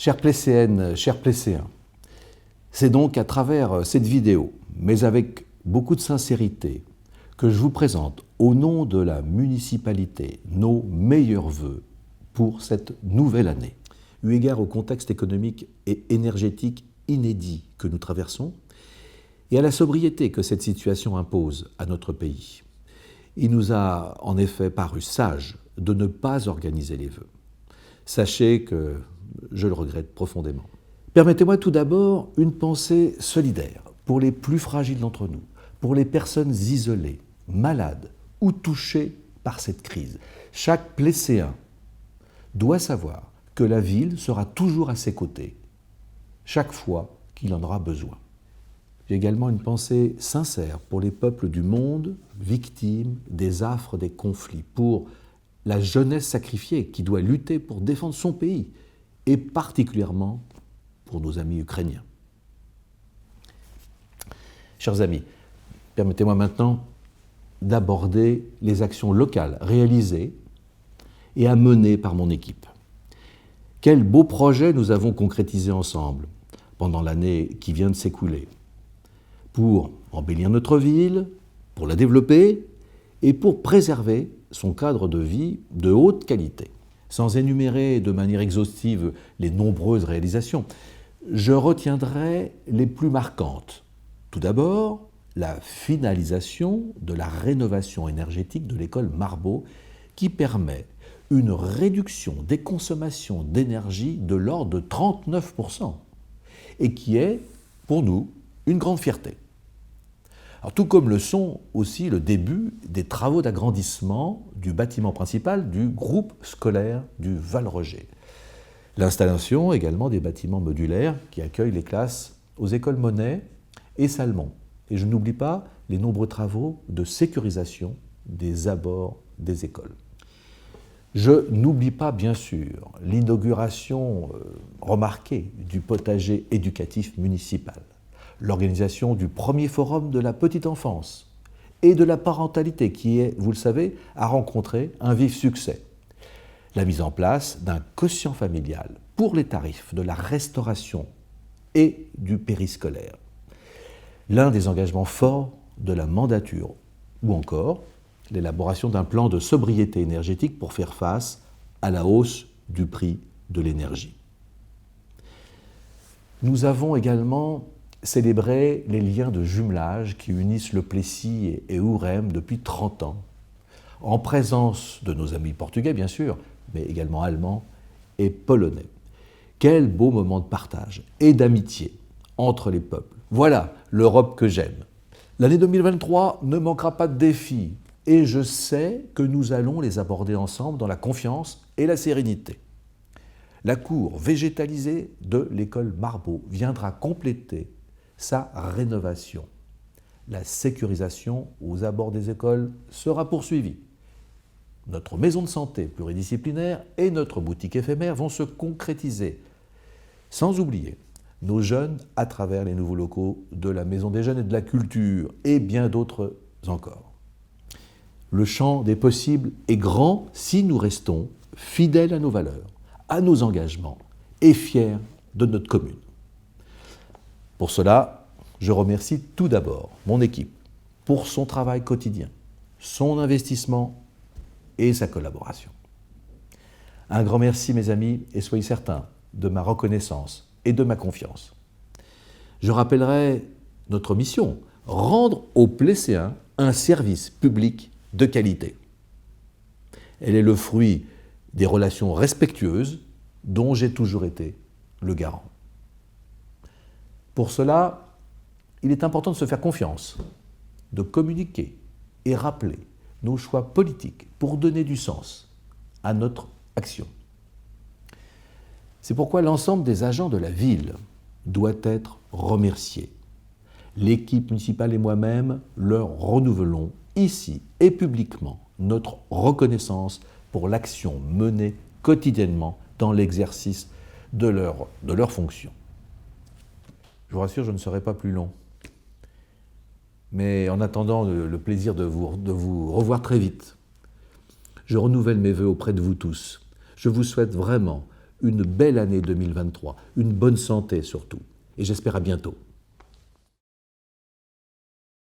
Chères Plécéennes, chers Plécéens, c'est donc à travers cette vidéo, mais avec beaucoup de sincérité, que je vous présente au nom de la municipalité nos meilleurs vœux pour cette nouvelle année. Eu égard au contexte économique et énergétique inédit que nous traversons et à la sobriété que cette situation impose à notre pays, il nous a en effet paru sage de ne pas organiser les vœux. Sachez que je le regrette profondément. Permettez-moi tout d'abord une pensée solidaire pour les plus fragiles d'entre nous, pour les personnes isolées, malades ou touchées par cette crise. Chaque Plécéen doit savoir que la ville sera toujours à ses côtés, chaque fois qu'il en aura besoin. J'ai également une pensée sincère pour les peuples du monde victimes des affres des conflits, pour la jeunesse sacrifiée qui doit lutter pour défendre son pays, et particulièrement pour nos amis ukrainiens. Chers amis, permettez-moi maintenant d'aborder les actions locales réalisées et à mener par mon équipe. Quels beaux projets nous avons concrétisés ensemble pendant l'année qui vient de s'écouler pour embellir notre ville, pour la développer et pour préserver son cadre de vie de haute qualité. Sans énumérer de manière exhaustive les nombreuses réalisations, je retiendrai les plus marquantes. Tout d'abord, la finalisation de la rénovation énergétique de l'école Marbeau qui permet une réduction des consommations d'énergie de l'ordre de 39% et qui est, pour nous, une grande fierté. Alors, tout comme le sont aussi le début des travaux d'agrandissement du bâtiment principal du groupe scolaire du Val-Roger. L'installation également des bâtiments modulaires qui accueillent les classes aux écoles Monet et Salmon. Et je n'oublie pas les nombreux travaux de sécurisation des abords des écoles. Je n'oublie pas, bien sûr, l'inauguration remarquée du potager éducatif municipal, l'organisation du premier forum de la petite enfance et de la parentalité qui est, vous le savez, a rencontré un vif succès. La mise en place d'un quotient familial pour les tarifs de la restauration et du périscolaire. L'un des engagements forts de la mandature, ou encore l'élaboration d'un plan de sobriété énergétique pour faire face à la hausse du prix de l'énergie. Nous avons également célébré les liens de jumelage qui unissent le Plessis et Ourem depuis 30 ans, en présence de nos amis portugais, bien sûr, mais également allemands et polonais. Quel beau moment de partage et d'amitié entre les peuples. Voilà l'Europe que j'aime. L'année 2023 ne manquera pas de défis et je sais que nous allons les aborder ensemble dans la confiance et la sérénité. La cour végétalisée de l'école Marbeau viendra compléter sa rénovation. La sécurisation aux abords des écoles sera poursuivie. Notre maison de santé pluridisciplinaire et notre boutique éphémère vont se concrétiser, sans oublier nos jeunes à travers les nouveaux locaux de la Maison des Jeunes et de la Culture et bien d'autres encore. Le champ des possibles est grand si nous restons fidèles à nos valeurs, à nos engagements et fiers de notre commune. Pour cela, je remercie tout d'abord mon équipe pour son travail quotidien, son investissement et sa collaboration. Un grand merci mes amis et soyez certains de ma reconnaissance et de ma confiance. Je rappellerai notre mission, rendre aux Plécéens un service public de qualité. Elle est le fruit des relations respectueuses dont j'ai toujours été le garant. Pour cela, il est important de se faire confiance, de communiquer et rappeler nos choix politiques pour donner du sens à notre action. C'est pourquoi l'ensemble des agents de la ville doit être remercié. L'équipe municipale et moi-même leur renouvelons ici et publiquement notre reconnaissance pour l'action menée quotidiennement dans l'exercice de leur fonction. Je vous rassure, je ne serai pas plus long. Mais en attendant le plaisir de vous revoir très vite, je renouvelle mes vœux auprès de vous tous. Je vous souhaite vraiment une belle année 2023, une bonne santé surtout. Et j'espère à bientôt.